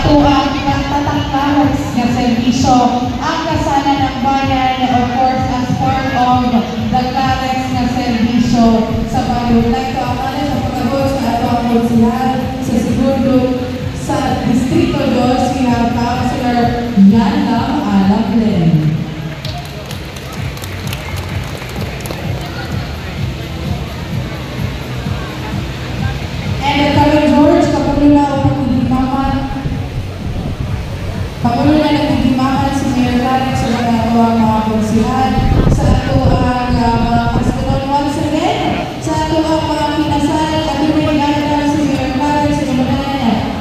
ato ang tatak-takas nga serbisyo ang kasalan ng bayan, of course, as part of the CAREX nga serbisyo sa bayan. Ito ang sa pagkagos sa ato ang konsilal sa segundo sa Distrito 2, we have Councilor Yana Alaplen. Pangulo na nagdidimaman si Mayor Larry sa mga konsihan sa ato ang mga kastunod once again sa ato ang mga pinasal at pinagana si Mayor Larry sa mga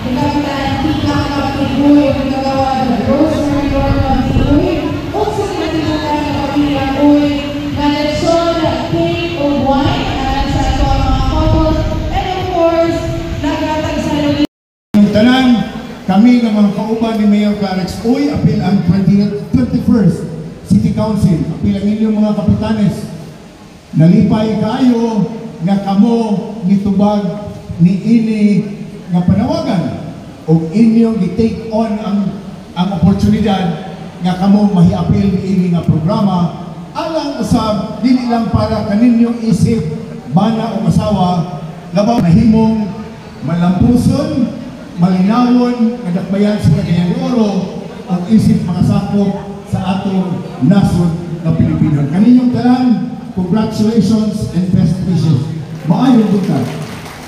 ikapitan tika ang Pilipoy pagkagawad Rosemary Norman Pilipoy o sa kinatibukan ng pamilyang Uy na leksyon cake o wine at sa ato ang mga couples and of course nagtatag sa yung tanan kami ng mga kauban ni Mayor CAREX, uy, apil ang 21st City Council, apil ang inyong mga kapitanes. Nalipay kayo nga kamo nitubag ni ini nga panawagan o inyong i-take on ang oportunidad nga kamo mahiapil ni ini nga programa alang usab, dili lang para kaninyong isip, bana o asawa, labaw na himong malampuson, malinawon, kadakbayan sa Cagayan de Oro ang isip mga sakop sa atong nasod na Pilipino. Kaninyong tanan, congratulations and best wishes. Maayong buntag.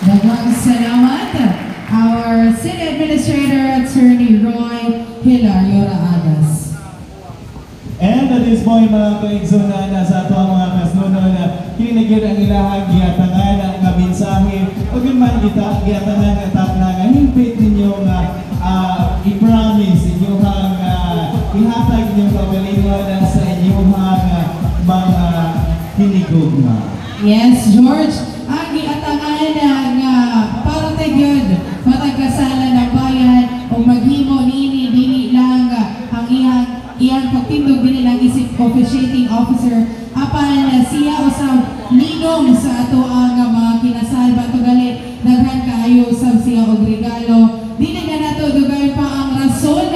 Daghang salamat. Our City Administrator Attorney Roy Hilario Raadas. And at this point, mga kaigsunan, sa ato ang mga kasunod na kinigid ang ilahang giatangan ang nga mensahe o yun man giatangan nga tapna nga himpit ninyo nga i-promise inyong ihatag inyong kabalingon sa inyong mga hinigugma. Yes, George, ang giatangan nga parte yun matagkasalan ng bayan o maghimo nini dili lang ang iyang pagtindog din lang isip officiating officer apan siya usab ninong sa ato ang mga kinasal bato gali daghan kaayo usab siya og regalo dili na nato dugay pa ang rason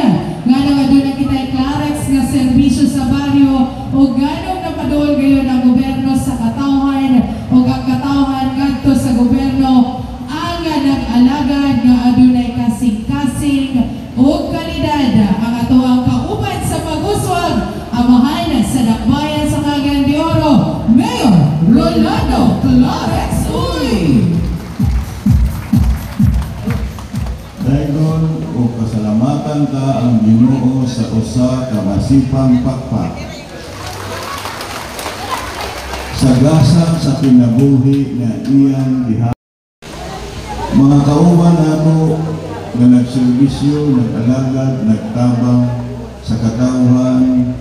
nga aduna kitay CAREX nga serbisyo sa baryo o ganong napadol gayon ang gobyerno sa katawhan o ang katawhan ngadto sa gobyerno ang nag-alagad nga adunay kasing-kasing o kalidad ang ato ang kauban sa pag-uswag amahan sa dakbayan sa Cagayan de Oro, Mayor Rolando Clarex Uy! Dayon o kasalamatan ka ang Ginoo sa usa ka masipang pakpak. Sagasa sa kinabuhi nga iyang gihatag. Mga kauban nato nga nagserbisyo, nag-alagad, nagtabang sa katawhan,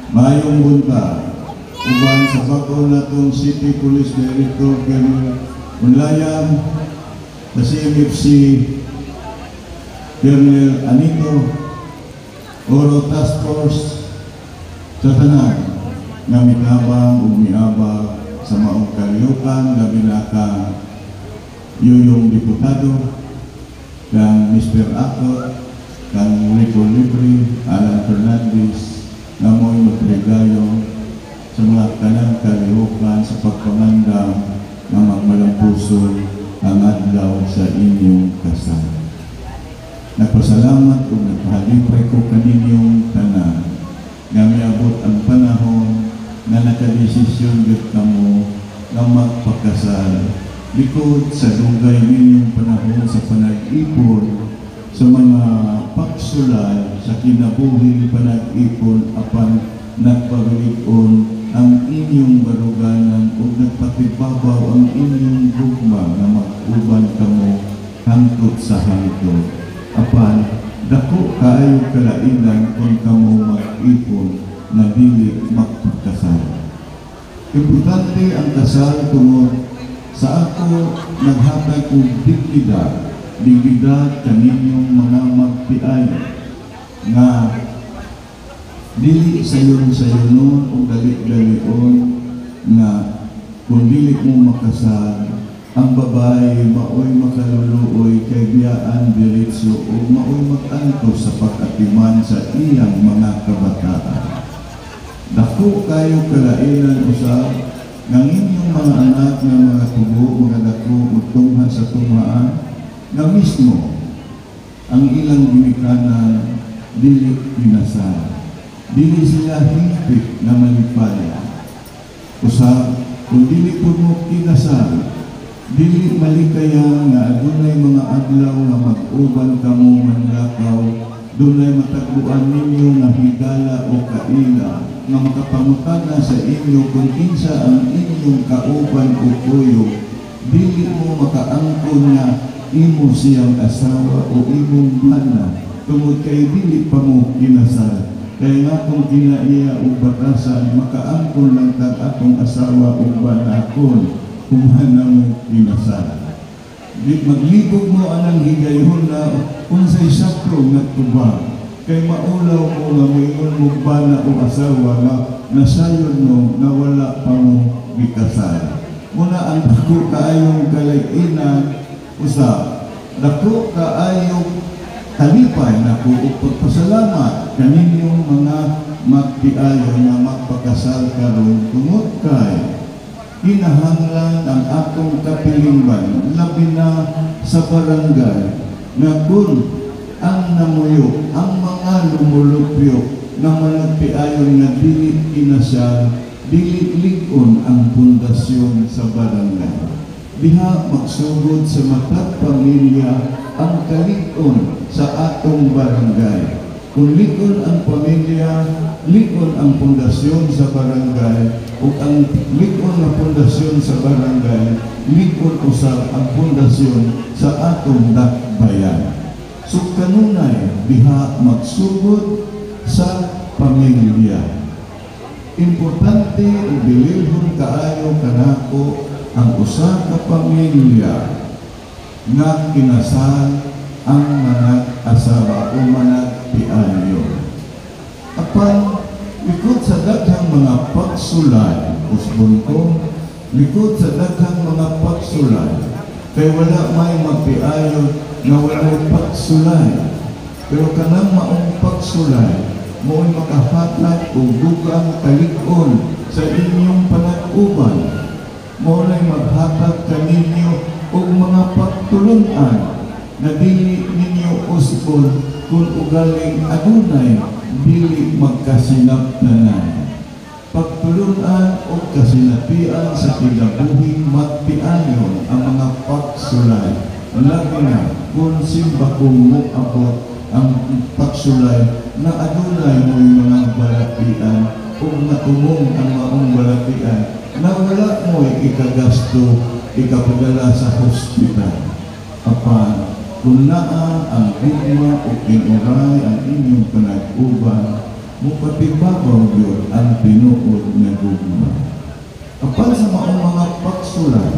mayong bunta, uban sa bako natong City Police Director Colonel Unlayan, sa CMFC Colonel Anito, Oro Task Force, sa tanan, nga mitabang o miabag sa maong kalyukan, labi na ka Yuyong Diputado, kang Mr. Akot, kang Rico Libre, Alan Fernandez, na mo'y magregayo sa mga kanang kalihukan sa pagpamandang ng magmalampuso ang adlaw sa inyong kasal. Nagpasalamat o nagpahalipay ko kaninyong tanan nga miabot ang panahon na nakadesisyon gid kamo nga magpakasal likod sa dugay ninyong panahon sa panag-ipon sa mga pagsulay sa kinabuhi panag-ipon apan nagpagalikon ang inyong baruganan o nagpatibabaw ang inyong gugma na mag-uban kamo hangtod sa hangtod apan dako kaayo kalainan kung kamo mag-ipon na dili magpagkasal. Importante ang kasal tungod sa ako naghatag og dignidad kaninyong mga magtiay nga dili sayon-sayonon o dali-dalion nga kung dili mo makasal ang babae maoy makaluluoy kay biyaan diri magdiretso o mao'y mag-antos sa pag-atiman sa iyang mga kabataan. Dako kayo kalainan usab ng inyong mga anak nga mga tubo, mga dako utunghan sa tumaan na mismo ang ilang ginikanan dili pinasal. Dili sila hingpit na malipaya. Usab, kung dili po mo kinasal, dili malikaya nga adunay mga adlaw nga mag-uban kamo manlakaw, dunay matagbuan ninyo nga higala o kaila nga makapangutana sa inyo kung kinsa ang inyong kauban o kuyo, dili mo makaangkon nga imo siyang asawa o imong mana tungod kay dili pa mo kinasal. Kaya nga kung kinaiya o batasan, makaangkon lang tag atong asawa o banakon kung na mo kinasal. Maglibog mo anang higayon na unsay sakro nga tubag. Kay maulaw mo nga mayroon mo bana o asawa na nasayon mo na wala pa mo gikasal. Muna ang dako kaayong kalay-inan, usa, dako kaayong talipay na po pagpasalamat kaninyong mga magpiayon na magpakasal karon tungod kay kinahanglan ang atong kapilingban labi na sa barangay na kung ang namuyo ang mga lumulupyo na managpiayon na dili kinasal, dili ligon ang pundasyon sa barangay. Diha magsugod sa matag pamilya ang kalikon sa atong barangay. Kung likon ang pamilya, likon ang pundasyon sa barangay, o ang likon na pundasyon sa barangay, likon usab ang pundasyon sa atong dakbayan. So kanunay, diha magsugod sa pamilya. Importante ibililhon kaayo kanako ang usa ka pamilya nga kinasal ang manag-asawa o manag-piayo. Apan, likod sa daghang mga pagsulay, usbon ko, likod sa daghang mga pagsulay, kay wala may magpiayo na wala pagsulay. Pero kanang maong pagsulay, mo'y makahatag o dugang kalikon sa inyong panag-uban. Mo'y maghatag kaninyo o mga pagtulungan na dili ninyo usbon kung ugaling adunay dili magkasinaptanan. Pagtulunan o kasinapian sa kinabuhing magpiayon ang mga pagsulay. Labi na kung simbakong mo abot ang pagsulay na adunay mo'y mga balatian o natumong ang maong balatian na wala mo'y ikagasto, ikapadala sa hospital. Apan, kung naa ang bigma o kinuray ang inyong panag-uban, mupatibabaw yun ang tinuod na gugma. Apan sa maong mga pagsulay,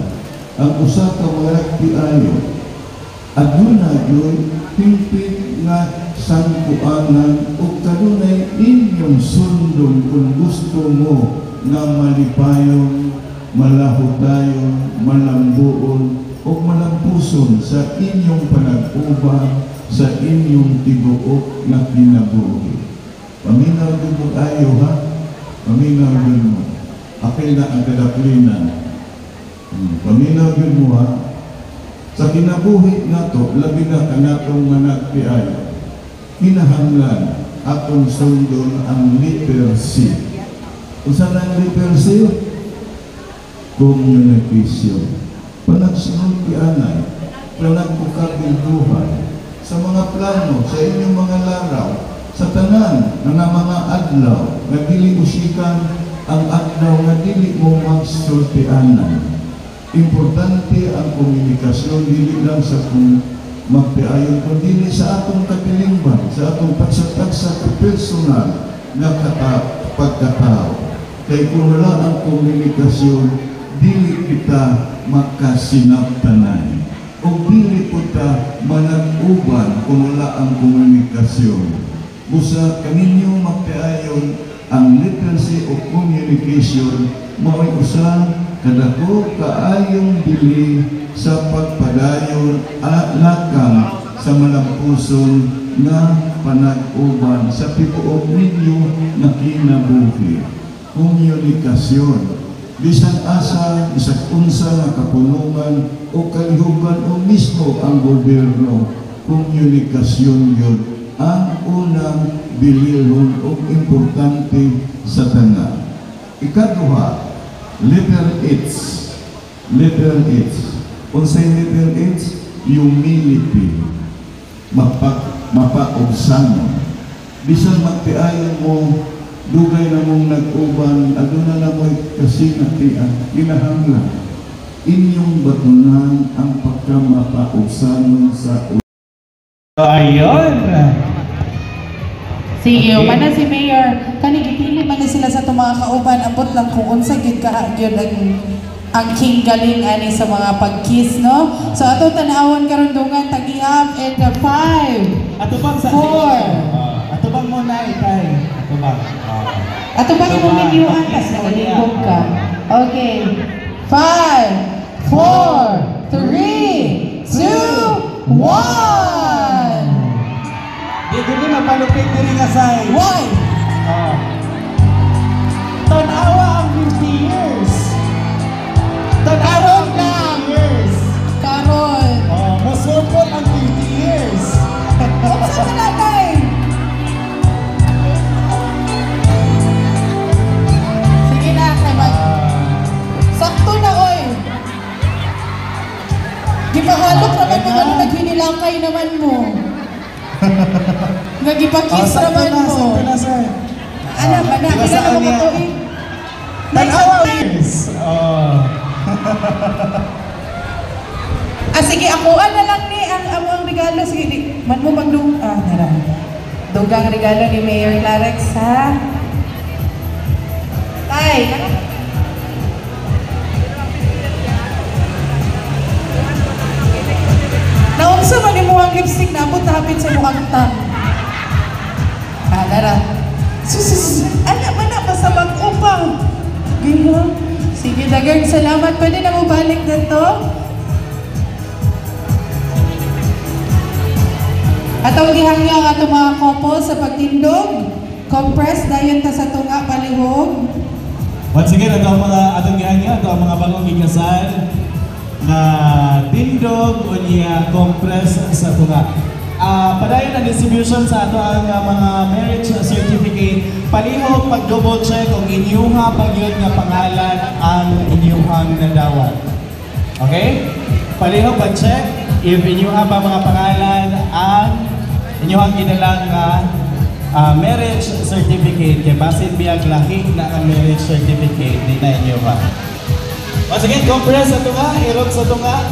ang usa ka mga piayo, aduna yun, pimpit nga sangkuanan o kanunay inyong sundon kung gusto mo na malipayon, malahotayon, malambuon, o malampuson sa inyong panag-uban, sa inyong tibuok na kinabuhi. Paminaw din mo tayo, ha? Paminaw din mo. Apil na ang kadaplinan. Paminaw din mo, ha? Sa kinabuhi na to, labi na kanatong managpiay, kinahanglan atong sundon ang letter C. Kung saan ang letter C? Communication. Panagsunod kianay, panagbukabilduhan, sa mga plano, sa inyong mga laraw, sa tanan na mga adlaw, na dili usikan ang adlaw na dili mo magsultianan. Importante ang komunikasyon, dili lang sa kung magpiayon, kundi sa atong kapilingban, sa atong pagsatag sa personal na pagkatao. Kaya kung wala ang komunikasyon, dili kita makasinaptanan o dili po ta manag-uban kung wala ang komunikasyon. Busa kaninyo magpiayon ang literacy o communication mao'y usa kadako kaayong dili sa pagpadayon at lakang sa malampuson nga panag-uban sa tibuok ninyo na kinabuhi. Komunikasyon. Bisan asa, bisag unsa nga kapulungan o kalihuban o mismo ang gobyerno, komunikasyon yun ang unang bilihon o importante sa tanan. Ikaduha, letter H. Letter H. Unsay letter H? Humility. Mapaubsan. Bisan magtiayon mo, dugay na mong nag-uban, aduna na mo'y kasinatian, kinahanglan. Inyong batunan ang pagkamapausanon sa So, ayun. Sige, Okay. mana si Mayor, kanigipili man na sila sa itong mga kauban, abot lang kung unsa gid yun ang king galing ani sa mga pag-kiss, no? So ato tanawon karon dungan tag-ihap and 5. Ato bang sa 4. Ato bang muna itay? Ato bang? Ato ba yung minuan kas nakalibog ka? Okay. 5, 4, 3, 2, 1. Di gini mapalupit diri nga say. Why? Tanawa ang 50 years. Karon lang. Years. Karon. Masupol ang 50 years. Unsa man natay? Sige na, kay mag. Sakto na oy. Gipahalok naman mo ano naghinilakay naman mo. Nagipakis naman mo. Sakto na sir. Ano ba na? Diba Kailan saan mo niya? matuig? Tanawa years. Sige, ako na lang ni ang among regalo. Sige, di, man mo magdung... nara. Dugang regalo ni Mayor Larex, ha? Tay, naunsa man ni mo ang lipstick na abot hapit sa mukhang tang. Nara. Sus, anak man na, basta mag-upang. Gino. Sige, dagang salamat. Pwede na mo balik dito? Atong gihangyo ang atong mga couple sa pagtindog. Compress dayon ta sa tunga palihog. Once again, ito ang mga atong gihangyo, ito ang mga bagong gigasal na tindog o niya compress sa tunga. Padayon ang distribution sa ato ang mga marriage certificate. Palihog pag-double check kung inyuha pagyod nga pangalan ang inyuhang nadawat. Okay? Palihog pag-check if inyuha pa mga pangalan ang inyuhang ginalang marriage certificate. Kaya basin biyag lahi na ang marriage certificate, di na inyuha. Once again, compress sa tunga, irog sa tunga.